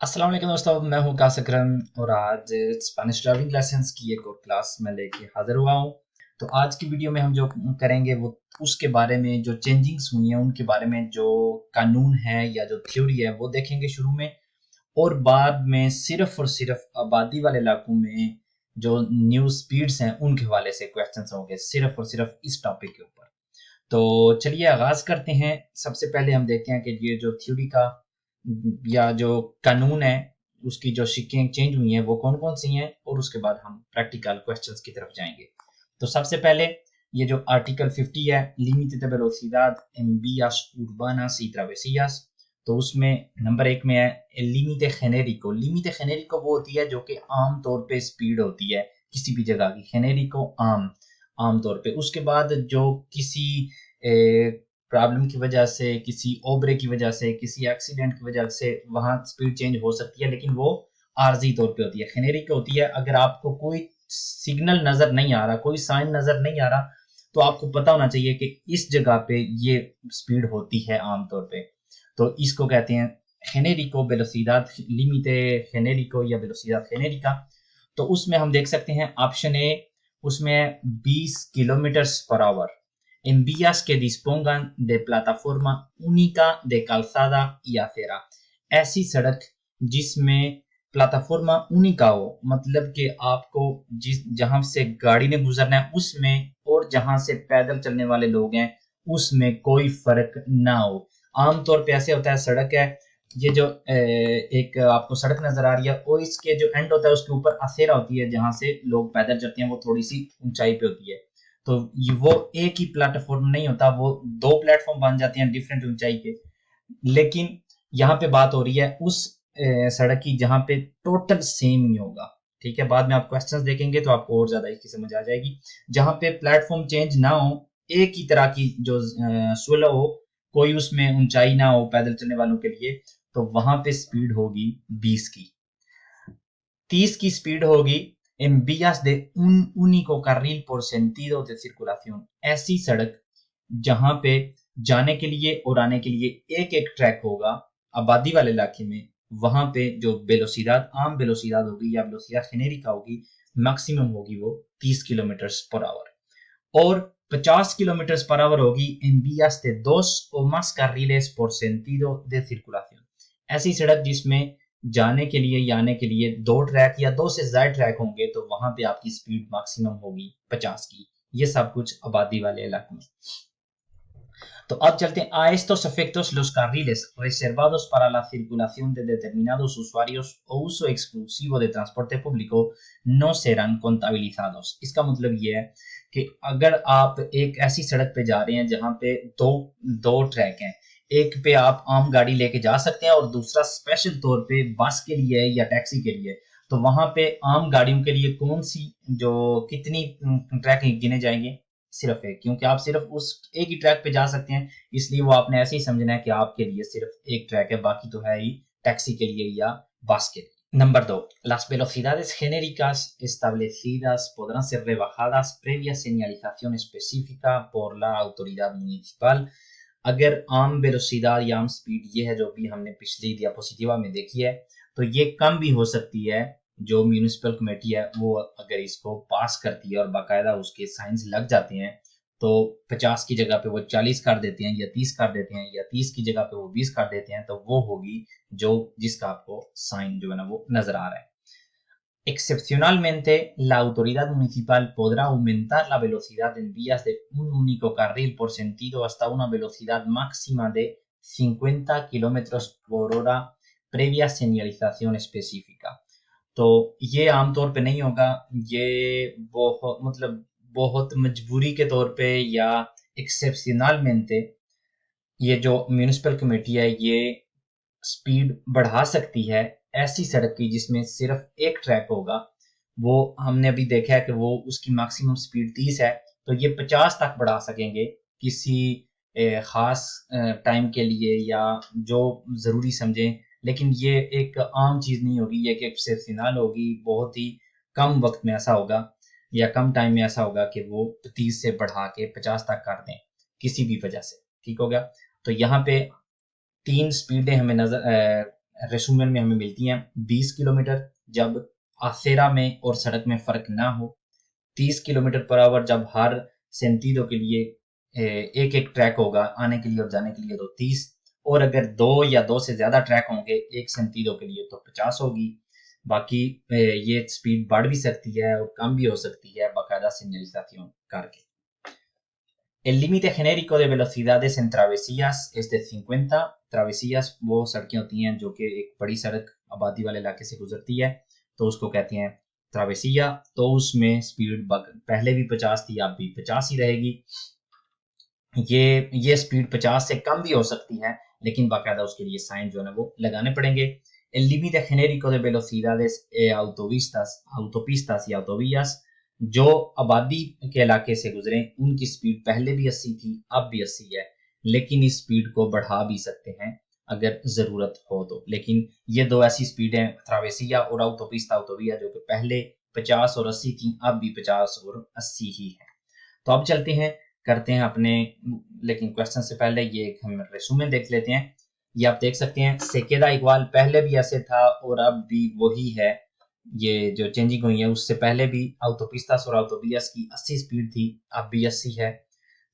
अस्सलाम वालेकुम दोस्तों, मैं हूं कासिक अकरम और आज स्पेनिश ड्राइविंग लेसन्स की एक और क्लास में लेके हाजिर हुआ हूं। तो आज की वीडियो में हम जो करेंगे वो उसके बारे में, जो चेंजिंग्स हुई हैं उनके बारे में, जो कानून है या जो थ्योरी है वो देखेंगे शुरू में, और बाद में सिर्फ और सिर्फ आबादी वाले इलाकों में जो न्यू स्पीड्स हैं उनके हवाले से क्वेश्चंस होंगे, सिर्फ और सिर्फ इस टॉपिक के ऊपर। तो चलिए आगाज करते हैं। सबसे पहले हम देखते हैं कि ये जो थ्योरी का या जो कानून है उसकी जो शिक्कें चेंज हुई हैं वो कौन कौन सी हैं, और उसके बाद हम प्रैक्टिकल क्वेश्चंस की तरफ जाएंगे। तो सबसे पहले ये जो आर्टिकल 50 है, límite de velocidad en vías urbanas y travesías, तो उसमें नंबर एक में है límite genérico। límite genérico वो होती है जो कि आम तौर पे स्पीड होती है किसी भी जगह की, genérico आम तौर पे। उसके बाद जो किसी प्रॉब्लम की वजह से, किसी ओबरे की वजह से, किसी एक्सीडेंट की वजह से वहां स्पीड चेंज हो सकती है, लेकिन वो आर्जी तौर पे होती है। जेनेरिक होती है अगर आपको कोई सिग्नल नजर नहीं आ रहा, कोई साइन नजर नहीं आ रहा, तो आपको पता होना चाहिए कि इस जगह पे ये स्पीड होती है आमतौर पे। तो इसको कहते हैं जेनेरिको वेलोसिडad límite genérico या वेलोसिडad genérica। तो उसमें हम देख सकते हैं ऑप्शन ए, उसमें 20 kilometre per hour en vías que dispongan de plataforma única de calzada y acera। ऐसी सड़क जिसमें प्लाटाफॉर्मा única हो, मतलब कि आपको जिस जहां से गाड़ी ने गुजरना है उसमें, और जहां से पैदल चलने वाले लोग हैं उसमें कोई फर्क ना हो। आमतौर पे ऐसे होता है, सड़क है, ये जो एक आपको सड़क नजर आ रही है, वो इसके जो एंड होता है उसके ऊपर असेरा होती है जहां से लोग पैदल चलते हैं, वो थोड़ी सी ऊंचाई पे होती है। तो वो एक ही प्लेटफॉर्म नहीं होता, वो दो प्लेटफॉर्म बन जाते हैं डिफरेंट ऊंचाई के। लेकिन यहाँ पे बात हो रही है उस सड़क की जहां पे टोटल सेम ही होगा। ठीक है, बाद में आप क्वेश्चंस देखेंगे तो आपको और ज्यादा इसकी समझ आ जाएगी। जहां पे प्लेटफॉर्म चेंज ना हो, एक ही तरह की जो सुलह हो, कोई उसमें ऊंचाई ना हो पैदल चलने वालों के लिए, तो वहां पे स्पीड होगी 20 की। 30 की स्पीड होगी en vías de un único carril por sentido de circulación। ऐसी सड़क जहां पे जाने के लिए और आने के लिए एक एक ट्रैक होगा आबादी वाले इलाके में, वहां पे जो वेलोसिडad, आम वेलोसिडad होगी या वेलोसिडad जेनेरिका होगी, मैक्सिमम होगी वो 30 किलोमीटर पर आवर। और 50 किलोमीटर पर आवर होगी en vías de dos o más carriles por sentido de circulación। ऐसी सड़क जिसमें जाने के लिए या आने के लिए दो ट्रैक या दो से ज्यादा ट्रैक होंगे, तो वहां पे आपकी स्पीड मैक्सिमम होगी 50 की। ये सब कुछ आबादी वाले इलाकों में। तो अब चलते हैं a estos efectos los carriles reservados para la circulación de determinados usuarios o uso exclusivo de transporte público no serán contabilizados। इसका मतलब ये है कि अगर आप एक ऐसी सड़क पे जा रहे हैं जहां पे दो दो ट्रैक हैं, एक पे आप आम गाड़ी लेके जा सकते हैं और दूसरा स्पेशल तौर पे बस के लिए या टैक्सी के लिए, तो वहां पे आम गाड़ियों के लिए कौन सी जो कितनी ट्रैक गिने जाएंगे? सिर्फ एक, क्योंकि आप सिर्फ उस एक ही ट्रैक पे जा सकते हैं, इसलिए वो आपने ऐसे ही समझना है कि आपके लिए सिर्फ एक ट्रैक है, बाकी तो है ही टैक्सी के लिए या बस के लिए। Number 2, las velocidades genéricas establecidas podrán ser rebajadas previa señalización específica por la autoridad municipal। अगर आम वेलोसिडad या आम स्पीड ये है जो भी हमने पिछली डियापोजिटिवा में देखी है, तो ये कम भी हो सकती है। जो म्यूनिसिपल कमेटी है वो अगर इसको पास करती है और बाकायदा उसके साइंस लग जाते हैं, तो 50 की जगह पे वो 40 कर देते हैं या 30 कर देते हैं, या 30 की जगह पे वो 20 कर देते हैं, तो वो होगी जो जिसका आपको साइन जो है ना वो नजर आ रहा है। Excepcionalmente, la autoridad municipal podrá aumentar la velocidad en vías de un único carril por sentido hasta una velocidad máxima de 50 kilómetros por hora previa señalización específica। तो ये आमतौर पे नहीं होगा, ये बहुत मतलब बहुत मजबूरी के तौर पे या एक्सेप्शनलमेंटे ये जो म्यूनिसिपल कमेटी है ये स्पीड बढ़ा सकती है ऐसी सड़क की जिसमें सिर्फ एक ट्रैक होगा। वो हमने अभी देखा है कि वो उसकी मैक्सिमम स्पीड 30 है, तो ये 50 तक बढ़ा सकेंगे किसी खास टाइम के लिए या जो जरूरी समझें। लेकिन ये एक आम चीज नहीं होगी, ये एक एक्सेप्शनल होगी, बहुत ही कम वक्त में ऐसा होगा या कम टाइम में ऐसा होगा कि वो 30 से बढ़ा के 50 तक कर दें किसी भी वजह से। ठीक हो गया। तो यहाँ पे तीन स्पीडें हमें नजर रेसुमेन में हमें मिलती हैं 20 किलोमीटर जब आसेरा में और सड़क में फ़र्क ना हो, 30 किलोमीटर पर आवर जब हर सेंटीडो के लिए एक एक ट्रैक होगा आने के लिए और जाने के लिए तो 30, और अगर 2 या 2 से ज़्यादा ट्रैक होंगे एक सेंटीडो के लिए तो 50 होगी। बाकी ये स्पीड बढ़ भी सकती है और कम भी हो सकती है बाकायदा सिग्नलिzación करके। El límite genérico de velocidades en travesías es de 50। travesías वो सड़कें होती हैं जो कि एक बड़ी सड़क आबादी वाले इलाके से गुजरती है, तो उसको कहते हैं ट्रावेसिया। तो उसमें स्पीड पहले भी 50 थी, अब भी 50 ही रहेगी। ये स्पीड 50 से कम भी हो सकती है, लेकिन बाकायदा उसके लिए साइन जो है वो लगाने पड़ेंगे। El límite genérico de velocidades autopistas y autovías, जो आबादी के इलाके से गुजरे उनकी स्पीड पहले भी 80 थी, अब भी 80 है, लेकिन इस स्पीड को बढ़ा भी सकते हैं अगर ज़रूरत हो तो। लेकिन ये दो ऐसी स्पीड हैं, ट्रावेसिया और autopista autovía, जो कि पहले 50 और 80 थी, अब भी 50 और 80 ही है। तो अब चलते हैं, करते हैं अपने, लेकिन क्वेश्चन से पहले ये हम रेसूमे देख लेते हैं। ये आप देख सकते हैं सेकेदा इक्वाल पहले भी ऐसे था और अब भी वही है। ये जो चेंजिंग हुई है उससे पहले भी autopistas और autovías की 80 स्पीड थी, अब भी 80 है।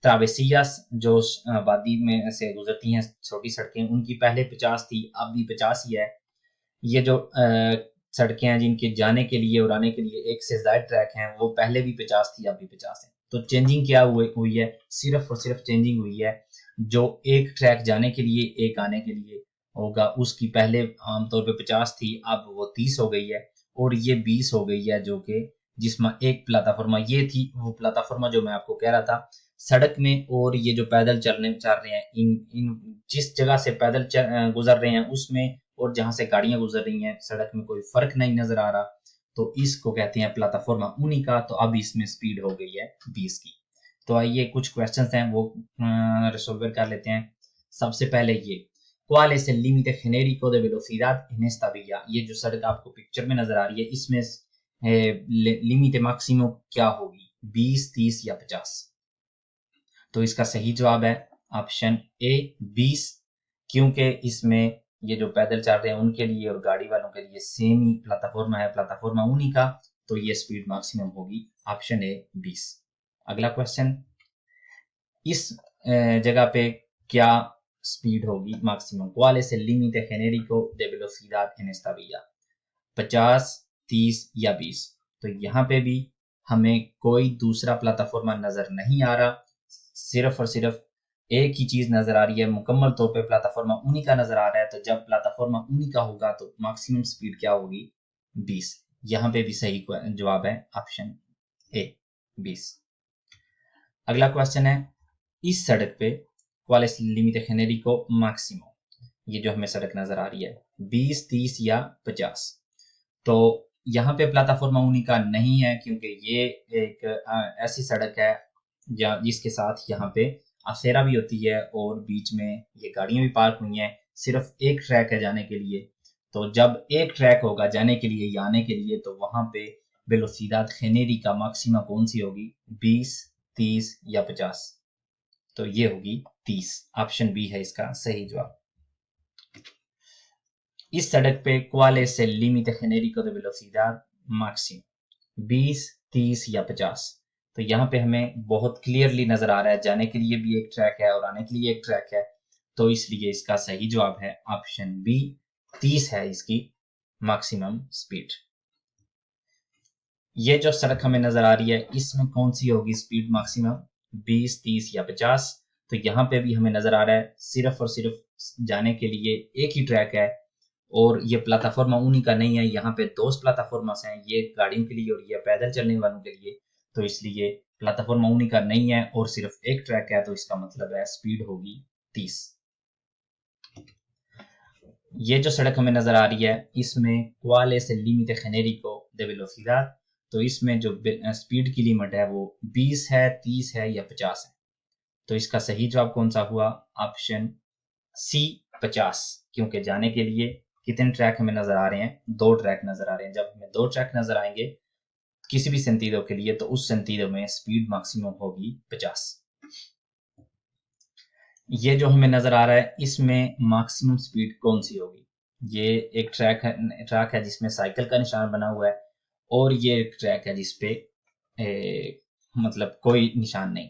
ट्रावेसियास जो आबादी में से गुजरती हैं छोटी सड़कें, उनकी पहले 50 थी, अब भी 50 ही है। ये जो सड़कें हैं जिनके जाने के लिए और आने के लिए एक से ज्यादा ट्रैक हैं, वो पहले भी 50 थी, अब भी 50 है। तो चेंजिंग क्या हुई है? सिर्फ और सिर्फ चेंजिंग हुई है जो एक ट्रैक जाने के लिए एक आने के लिए होगा, उसकी पहले आमतौर पे 50 थी, अब वो 30 हो गई है, और ये 20 हो गई है, जो कि जिसमें एक प्लेटफॉर्मा ये थी, वो प्लेटफॉर्मा जो मैं आपको कह रहा था सड़क में, और ये जो पैदल चल रहे हैं इन जिस जगह से पैदल गुजर रहे हैं उसमें, और जहां से गाड़ियां गुजर रही हैं सड़क में कोई फर्क नहीं नजर आ रहा, तो इसको कहते हैं प्लेटफॉर्मा única। तो अब इसमें स्पीड हो गई है 20 की। तो आइए कुछ क्वेश्चंस हैं वो रिसोल्वर कर लेते हैं। सबसे पहले ये, ¿cuál es el límite genérico de velocidad en esta vía? ये जो सड़क आपको पिक्चर में नजर आ रही है, इसमें लिमिट मैक्सिमम क्या होगी, 20, 30 या 50? तो इसका सही जवाब है ऑप्शन ए 20, क्योंकि इसमें ये जो पैदल चल रहे हैं उनके लिए और गाड़ी वालों के लिए सेम ही प्लेटफॉर्मा है, प्लेटफॉर्मा única, तो ये स्पीड मैक्सिमम होगी ऑप्शन ए 20। अगला क्वेश्चन, इस जगह पे क्या स्पीड होगी maximum? ¿Cuál es el límite genérico de velocidad en esta vía? 50, 30 या 20? तो यहाँ पे भी हमें कोई दूसरा प्लेटफॉर्मा नजर नहीं आ रहा, सिर्फ और सिर्फ एक ही चीज नजर आ रही है, मुकम्मल तौर पे प्लेटफॉर्मा única नजर आ रहा है। तो जब प्लेटफॉर्मा única होगा तो मैक्सिमम स्पीड क्या होगी, 20। यहाँ पे भी सही जवाब है ऑप्शन ए 20। अगला क्वेश्चन है, इस सड़क पे ¿cuál es el límite genérico máximo? ये जो हमें सड़क नजर आ रही है 20, 30 या 50? तो यहाँ पे प्लेटफॉर्मा única नहीं है, क्योंकि ये एक ऐसी सड़क है जिसके साथ यहाँ पे असेरा भी होती है और बीच में ये गाड़ियां भी पार्क हुई हैं, सिर्फ एक ट्रैक है जाने के लिए। तो जब एक ट्रैक होगा जाने के लिए या आने के लिए, तो वहां पे वेलोसिडad genérica मैक्सिमा कौन सी होगी, 20, 30 या 50? तो ये होगी 30, ऑप्शन बी है इसका सही जवाब। इस सड़क पे ¿cuál es el límite genérico de velocidad máximo? 20, 30 या 50? तो यहाँ पे हमें बहुत क्लियरली नजर आ रहा है जाने के लिए भी एक ट्रैक है और आने के लिए एक ट्रैक है, तो इसलिए इसका सही जवाब है ऑप्शन बी 30 है इसकी मैक्सिमम स्पीड। ये जो सड़क हमें नजर आ रही है इसमें कौन सी होगी स्पीड मैक्सिमम, 20, 30 या 50? तो यहाँ पे भी हमें नजर आ रहा है सिर्फ और सिर्फ जाने के लिए एक ही ट्रैक है, और ये प्लेटफॉर्मा única नहीं है, यहाँ पे दो प्लेटफॉर्मास हैं, ये गाड़ियों के लिए और ये पैदल चलने वालों के लिए। तो इसलिए प्लेटफॉर्मा única नहीं है और सिर्फ एक ट्रैक है, तो इसका मतलब है स्पीड होगी 30। ये जो सड़क हमें नजर आ रही है इसमें ¿cuál es el límite genérico de velocidad? तो इसमें जो स्पीड की लिमिट है वो 20 है, 30 है या 50 है? तो इसका सही जवाब कौन सा हुआ, ऑप्शन सी 50, क्योंकि जाने के लिए कितने ट्रैक हमें नजर आ रहे हैं, दो ट्रैक नजर आ रहे हैं। जब हमें दो ट्रैक नजर आएंगे किसी भी सेंटीडो के लिए, तो उस सेंटीडो में स्पीड मैक्सिमम होगी 50। ये जो हमें नजर आ रहा है इसमें मैक्सिमम स्पीड कौन सी होगी, ये एक ट्रैक है जिसमें साइकिल का निशान बना हुआ है, और ये एक ट्रैक है जिसपे मतलब कोई निशान नहीं।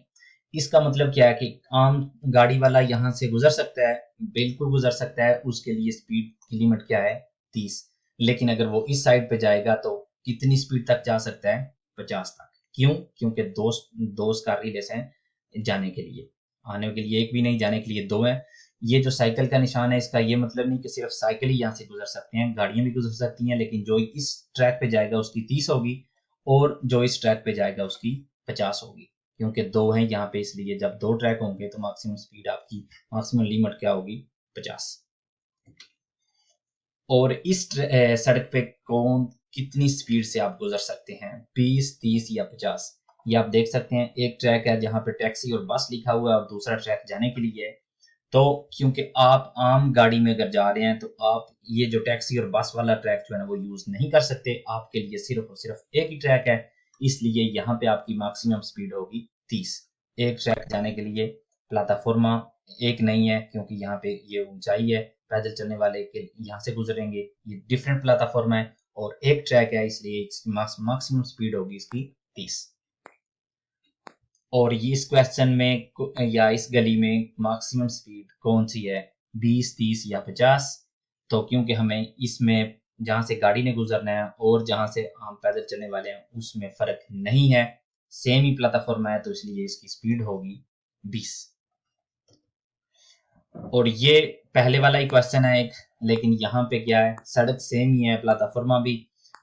इसका मतलब क्या है कि आम गाड़ी वाला यहाँ से गुजर सकता है, बिल्कुल गुजर सकता है, उसके लिए स्पीड की लिमिट क्या है, 30। लेकिन अगर वो इस साइड पे जाएगा तो कितनी स्पीड तक जा सकता है, 50 तक। क्यों? क्योंकि दो कार रिलेस हैं जाने के लिए, आने के लिए एक भी नहीं, जाने के लिए दो है। ये जो साइकिल का निशान है, इसका ये मतलब नहीं कि सिर्फ साइकिल ही यहाँ से गुजर सकते हैं, गाड़ियां भी गुजर सकती हैं, लेकिन जो इस ट्रैक पे जाएगा उसकी 30 होगी, और जो इस ट्रैक पे जाएगा उसकी 50 होगी। क्योंकि दो हैं यहाँ पे, इसलिए जब दो ट्रैक होंगे तो मैक्सिमम स्पीड आपकी, मैक्सिमम लिमिट क्या होगी, 50। और इस सड़क पे कौन कितनी स्पीड से आप गुजर सकते हैं, 20, 30 या 50। ये आप देख सकते हैं, एक ट्रैक है जहाँ पे टैक्सी और बस लिखा हुआ है, और दूसरा ट्रैक जाने के लिए है। तो क्योंकि आप आम गाड़ी में अगर जा रहे हैं तो आप ये जो टैक्सी और बस वाला ट्रैक जो है ना वो यूज नहीं कर सकते, आपके लिए सिर्फ और सिर्फ एक ही ट्रैक है। इसलिए यहाँ पे आपकी मैक्सिमम स्पीड होगी 30। एक ट्रैक जाने के लिए प्लेटफॉर्मा एक नहीं है, क्योंकि यहाँ पे ये ऊंचाई है, पैदल चलने वाले के यहाँ से गुजरेंगे, ये डिफरेंट प्लेटफॉर्म है, और एक ट्रैक है, इसलिए इसकी मैक्सिमम स्पीड होगी इसकी 30। और ये इस क्वेश्चन में या इस गली में मैक्सिमम स्पीड कौन सी है, 20, 30 या 50। तो क्योंकि हमें इसमें जहां से गाड़ी ने गुजरना है और जहां से हम पैदल चलने वाले हैं उसमें फर्क नहीं है, सेम ही प्लेटफॉर्म है, तो इसलिए इसकी स्पीड होगी 20। और ये पहले वाला ही क्वेश्चन है एक, लेकिन यहाँ पे क्या है, सड़क सेम ही है, प्लेटफॉर्मा भी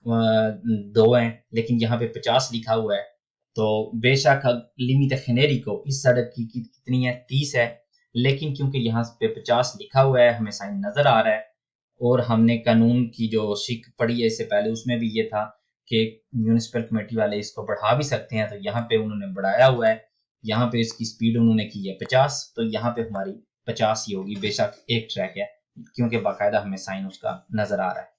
दो हैं, लेकिन यहाँ पे 50 लिखा हुआ है। तो बेशक लिमिट खनेरी को इस सड़क की कितनी है, 30 है, लेकिन क्योंकि यहाँ पे 50 लिखा हुआ है, हमें साइन नजर आ रहा है, और हमने कानून की जो शिक पढ़ी है इससे पहले, उसमें भी ये था कि म्यूनिसिपल कमेटी वाले इसको बढ़ा भी सकते हैं, तो यहाँ पे उन्होंने बढ़ाया हुआ है, यहाँ पे इसकी स्पीड उन्होंने की है 50, तो यहाँ पे हमारी 50 ही होगी, बेशक एक ट्रैक है, क्योंकि बाकायदा हमें साइन उसका नजर आ रहा है।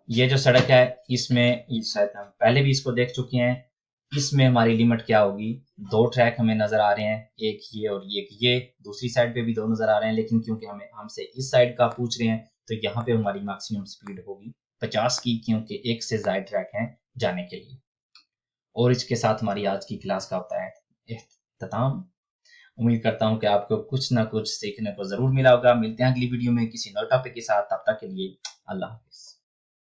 ये जो सड़क है इसमें शायद हम पहले भी इसको देख चुके हैं, इसमें हमारी लिमिट क्या होगी, दो ट्रैक हमें नजर आ रहे हैं, एक ये और एक ये, दूसरी साइड पे भी दो नजर आ रहे हैं, लेकिन क्योंकि हमें हमसे इस साइड का पूछ रहे हैं, तो यहाँ पे हमारी मैक्सिमम स्पीड होगी 50 की, क्योंकि एक से ज्यादा ट्रैक हैं जाने के लिए। और इसके साथ हमारी आज की क्लास का होता है इख्तिताम। उम्मीद करता हूँ कि आपको कुछ ना कुछ सीखने को जरूर मिला होगा। मिलते हैं अगली वीडियो में किसी नए टॉपिक के साथ, तब तक के लिए अल्लाह हाफिज।